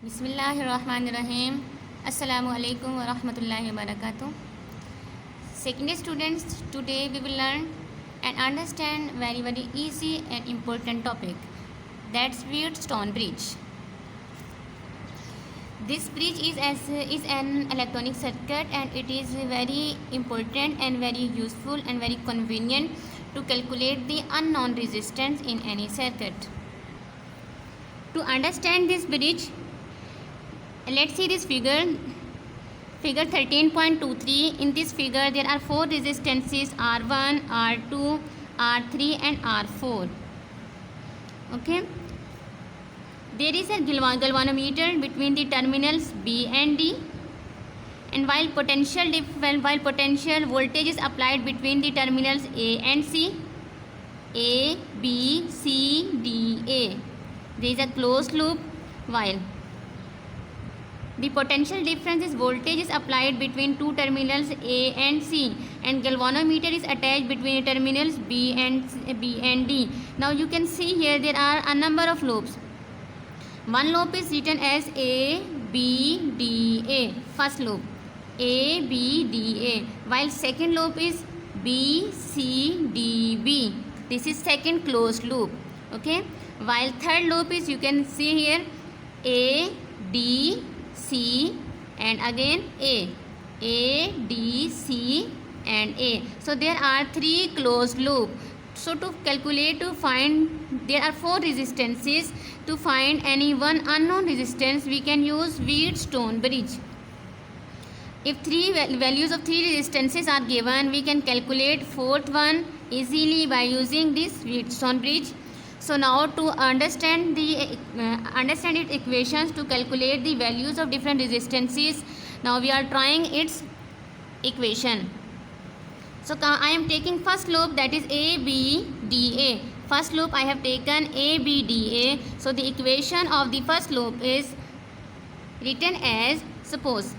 बिस्मिल्लाहिर्रहमानिर्रहीम। अस्सलामुअलैकुम वरहमतुल्लाहि वबरकातुह। Secondary students, today we will learn and understand very easy and important topic, that's Wheatstone Bridge. This bridge is an electronic circuit and it is very important and very useful and very convenient to calculate the unknown resistance in any circuit. To understand this bridge, let's see this figure 13.23. In this figure there are four resistances R1, R2, R3 and R4. Okay, there is a galvanometer between the terminals B and D, and while potential voltage is applied between the terminals A and C, A, B, C, D, A, there is a closed loop. While the potential difference is voltage is applied between two terminals A and C, and galvanometer is attached between terminals B and D. Now you can see here there are a number of loops. One loop is written as A, B, D, A, first loop A, B, D, A, while second loop is B, C, D, B. This is second closed loop. Okay, while third loop is, you can see here, A, D, C and again A, D, C and A. So there are three closed loops. So to calculate, to find, there are four resistances. To find any one unknown resistance, we can use Wheatstone bridge. If three values of three resistances are given, we can calculate fourth one easily by using this Wheatstone bridge. So now to understand its equations to calculate the values of different resistances, now we are trying its equation. So I am taking first loop, that is A, B, D, A. First loop I have taken A, B, D, A. So the equation of the first loop is written as, suppose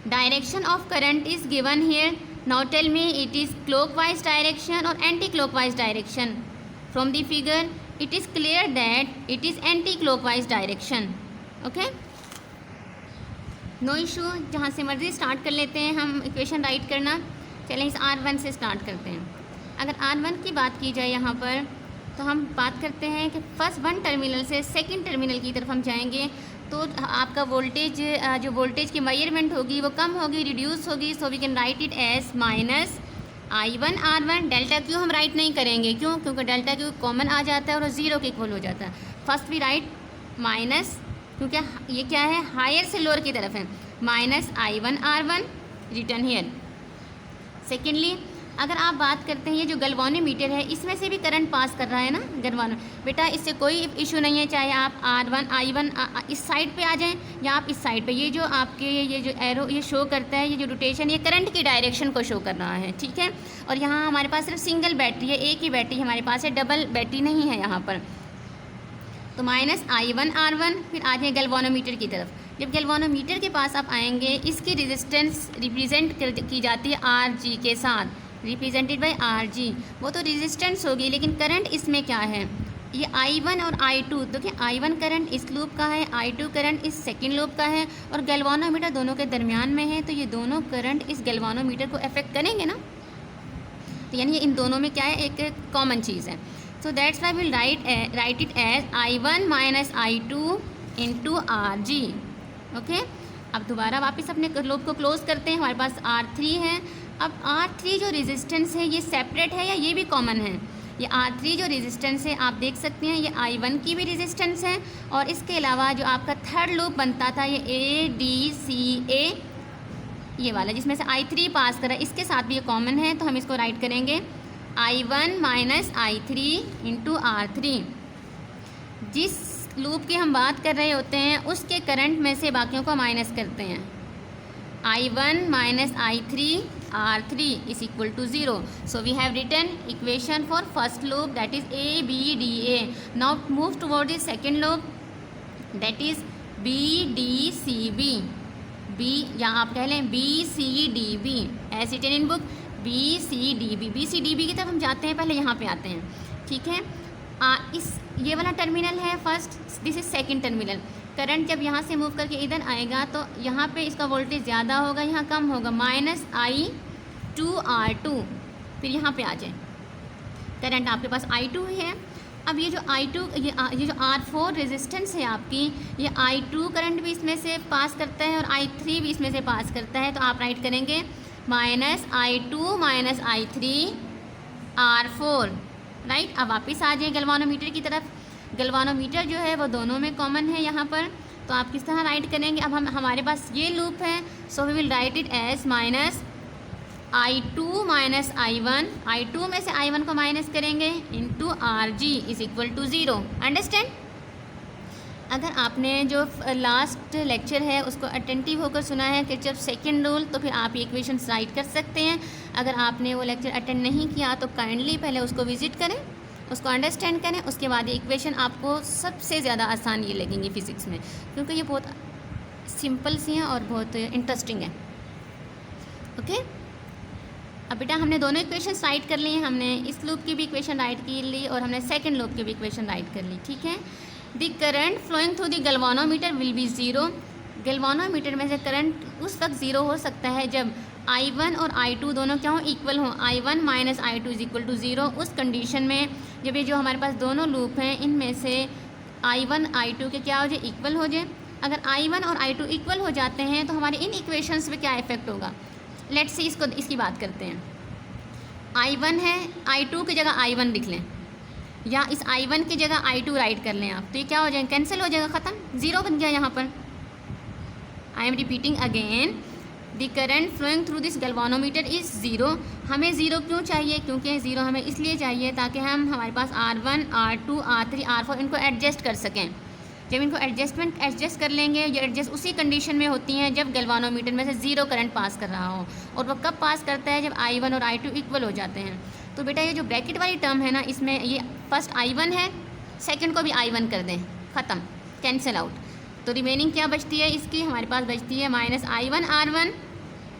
direction of current is given here. Now tell me, it is clockwise direction or anti-clockwise direction? From the figure it is clear that it is anti-clockwise direction. Okay, no issue, जहाँ से मर्जी start कर लेते हैं हम equation right करना। चलें इस R1 से स्टार्ट करते हैं। अगर R1 की बात की जाए यहाँ पर, तो हम बात करते हैं कि फर्स्ट वन टर्मिनल से सेकंड टर्मिनल की तरफ हम जाएंगे तो आपका वोल्टेज, जो वोल्टेज की मेजरमेंट होगी वो कम होगी, रिड्यूस होगी। So we can write it as minus I1 R1। Delta Q हम राइट नहीं करेंगे, क्यों? क्योंकि डेल्टा क्यू कॉमन आ जाता है और ज़ीरो के इक्वल हो जाता है। फर्स्ट वी राइट माइनस, क्योंकि ये क्या है, हायर से लोअर की तरफ है, minus I1 R1 return here. Secondly अगर आप बात करते हैं, ये जो गैल्वेनोमीटर है इसमें से भी करंट पास कर रहा है ना गैल्वेनो, बेटा इससे कोई इशू नहीं है, चाहे आप R1 I1 इस साइड पे आ जाएं या आप इस साइड पे। ये जो आपके ये जो एरो ये शो करता है, ये जो रोटेशन, ये करंट की डायरेक्शन को शो कर रहा है, ठीक है। और यहाँ हमारे पास सिर्फ सिंगल बैटरी है, एक ही बैटरी हमारे पास है, डबल बैटरी नहीं है यहाँ पर। तो माइनस I1 R1, फिर आ जाए गैल्वेनोमीटर की तरफ। जब गैल्वेनोमीटर के पास आप आएंगे, इसकी रेजिस्टेंस रिप्रेजेंट की जाती है RG के साथ, रिप्रेजेंटेड बाय RG। वो तो रेजिस्टेंस होगी, लेकिन करंट इसमें क्या है, ये I1 और I2। देखिए I1 करंट इस लूप का है, I2 करंट इस सेकेंड लूप का है, और गैल्वेनोमीटर दोनों के दरमियान में है, तो ये दोनों करंट इस गैल्वेनोमीटर को अफेक्ट करेंगे ना। तो यानी इन दोनों में क्या है, एक कॉमन चीज़ है। So that's why will write it as I1 माइनस I2 इंटू RG। ओके, अब दोबारा वापस अपने लूप को क्लोज करते हैं। हमारे पास R3 है। अब R3 जो रेजिस्टेंस है ये सेपरेट है या ये भी कॉमन है? ये R3 जो रेजिस्टेंस है आप देख सकते हैं, ये I1 की भी रेजिस्टेंस है, और इसके अलावा जो आपका थर्ड लूप बनता था ये A, D, C, A, ये वाला जिसमें से I3 पास कर रहा है, इसके साथ भी ये कॉमन है। तो हम इसको राइट करेंगे I1 minus I3 into R3। जिस लूप की हम बात कर रहे होते हैं उसके करंट में से बाकियों को माइनस करते हैं। I1 minus I3 R3 is equal to 0. So we have written equation for first loop, that is A, B, D, A. Now move toward the second loop, that is B, D, C, B. B यहाँ आप कह लें B, C, D, B, as written in book B, C, D, B. B, C, D, B की तरफ हम जाते हैं, पहले यहाँ पे आते हैं, ठीक है। इस ये वाला टर्मिनल है first, this is second terminal. Current जब यहाँ से मूव करके इधर आएगा तो यहाँ पे इसका वोल्टेज ज़्यादा होगा, यहाँ कम होगा, -I2R2। फिर यहाँ पे आ जाए, करंट आपके पास I2 है। अब ये जो I2 ये जो R4 रेजिस्टेंस है आपकी, ये I2 करंट भी इसमें से पास करता है और I3 भी इसमें से पास करता है। तो आप राइट करेंगे -I2 -I3 R4, राइट। अब वापस आ जाए गैल्वानोमीटर की तरफ। गैल्वानोमीटर जो है वो दोनों में कॉमन है यहाँ पर, तो आप किस तरह राइट करेंगे। अब हमारे पास ये लूप है, so we will write it as -I2 -I1, I2 में से I1 को माइनस करेंगे into RG is equal to 0। Understand. अगर आपने जो लास्ट लेक्चर है उसको अटेंटिव होकर सुना है किरचॉफ सेकंड रूल, तो फिर आप ये इक्वेशंस राइट कर सकते हैं। अगर आपने वो लेक्चर अटेंड नहीं किया तो काइंडली पहले उसको विजिट करें, उसको अंडरस्टैंड करें, उसके बाद ये इक्वेशन आपको सबसे ज़्यादा आसान ये लगेंगी फिज़िक्स में, क्योंकि ये बहुत सिंपल सी हैं और बहुत इंटरेस्टिंग है। ओके, अब बेटा हमने दोनों इक्वेशंस राइट कर ली हैं। हमने इस लूप की भी इक्वेशन राइट की ली और हमने सेकंड लूप की भी इक्वेशन राइट कर ली, ठीक है। The current flowing through the galvanometer will be 0। Galvanometer में से करंट उस वक्त 0 हो सकता है जब I1 और I2 दोनों क्या हो, इक्वल हो। I1 - I2 is equal to 0। उस कंडीशन में जब ये जो हमारे पास दोनों लूप हैं इनमें से I1 I2 के क्या हो जाए, इक्वल हो जाए। अगर I1 और I2 इक्वल हो जाते हैं तो हमारे इन इक्वेशंस पे क्या इफेक्ट होगा, लेट्स सी इसकी बात करते हैं। I1 है, I2 की जगह I1 लिख लें, या इस I1 की जगह I2 राइट कर लें आप, तो ये क्या हो जाएगा, कैंसिल हो जाएगा, ख़त्म, 0 बन गया यहाँ पर। I am repeating again, the current flowing through this galvanometer is 0। हमें 0 क्यों चाहिए, क्योंकि 0 हमें इसलिए चाहिए ताकि हम हमारे पास R1 R2 R3 R4 इनको एडजस्ट कर सकें। जब इनको एडजस्ट कर लेंगे, ये एडजस्ट उसी कंडीशन में होती हैं जब गैल्वानोमीटर में से 0 करंट पास कर रहा हो, और वो कब पास करता है, जब I1 और I2 इक्वल हो जाते हैं। तो बेटा ये जो ब्रैकेट वाली टर्म है ना, इसमें ये फर्स्ट I1 है, सेकंड को भी I1 कर दें, ख़त्म, कैंसिल आउट। तो रिमेनिंग क्या बचती है इसकी, हमारे पास बचती है -I1 R1,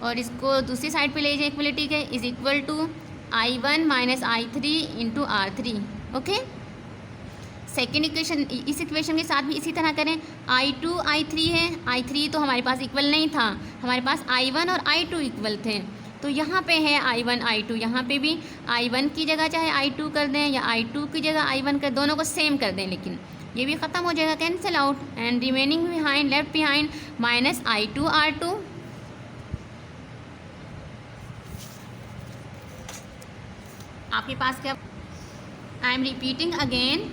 और इसको दूसरी साइड पे ले जाए इक्वलिटी के, is equal to I1 - I3 into R3। Okay, second equation, इस इक्वेशन के साथ भी इसी तरह करें। I2 I3 है, I3 तो हमारे पास इक्वल नहीं था, हमारे पास I1 और I2 इक्वल थे। तो यहाँ पे है I1 I2, यहाँ पे भी I1 की जगह चाहे I2 कर दें या I2 की जगह I1 कर, दोनों को सेम कर दें, लेकिन ये भी ख़त्म हो जाएगा, cancel out, and remaining behind left behind -I2 R2। आपके पास क्या, आई एम रिपीटिंग अगेन,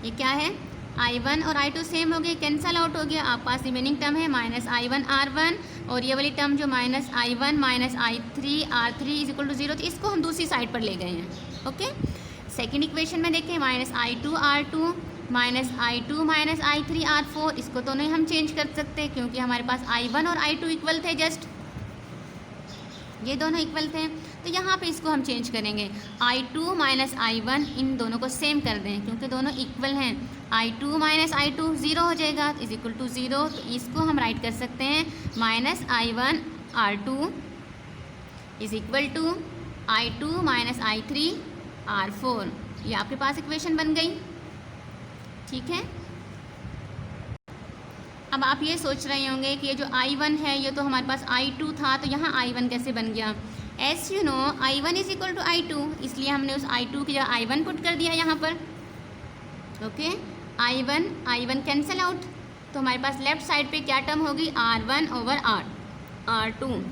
ये क्या है, I1 और I2 सेम हो गए, कैंसल आउट हो गया, आपके पास रिमेनिंग टर्म है -I1 R1, और ये वाली टर्म जो -I1 - I3 R3 is equal to 0 थी, इसको हम दूसरी साइड पर ले गए हैं। ओके, सेकेंड इक्वेशन में देखें -I2 R2 -I2 - I3 R4, इसको तो नहीं हम चेंज कर सकते क्योंकि हमारे पास I1 और I2 इक्वल थे, जस्ट ये दोनों इक्वल थे। तो यहाँ पे इसको हम चेंज करेंगे, I2 - I1 इन दोनों को सेम कर दें क्योंकि दोनों इक्वल हैं। I2 - I2 0 हो जाएगा, इज इक्वल टू 0, तो इसको हम राइट कर सकते हैं -I1 R2 is equal to I2 - I3 R4। ये आपके पास इक्वेशन बन गई, ठीक है। अब आप ये सोच रहे होंगे कि ये जो I1 है ये तो हमारे पास I2 था, तो यहाँ I1 कैसे बन गया। As you know I1 is equal to I2, इसलिए हमने उस I2 की जगह I1 पुट कर दिया यहाँ पर। ओके, I1 कैंसिल आउट, तो हमारे पास लेफ्ट साइड पे क्या टर्म होगी, R1 over R2,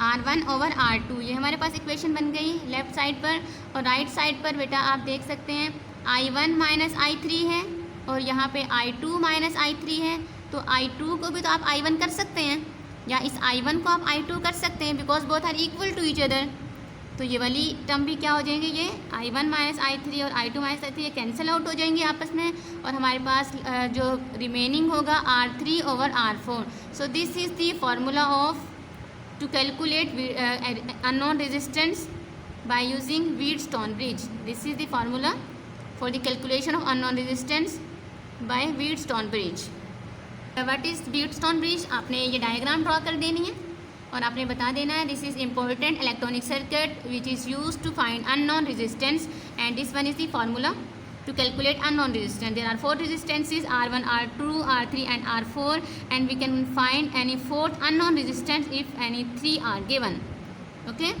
R1 over R2, ये हमारे पास इक्वेशन बन गई लेफ्ट साइड पर। और राइट साइड पर बेटा आप देख सकते हैं I1 - I3 है और यहाँ पे I2 - I3 है, तो I2 को भी तो आप I1 कर सकते हैं, या इस I1 को आप I2 कर सकते हैं, because both are equal to each other. तो ये वाली टर्म भी क्या हो जाएंगे, ये I1 - I3 और I2 - I3 ये कैंसिल आउट हो जाएंगे आपस में, और हमारे पास जो रिमेनिंग होगा R3 over R4। So this is the formula of to calculate unknown resistance by using Wheatstone bridge. This is the formula for the calculation of unknown resistance by Wheatstone bridge. What is Wheatstone bridge, आपने ये diagram draw कर देनी है और आपने बता देना है this is important electronic circuit which is use to find unknown resistance and this one is the formula to calculate unknown resistance. There are 4 resistances R1, R2, R3 and R4, and we can find any fourth unknown resistance if any 3 are given. Okay.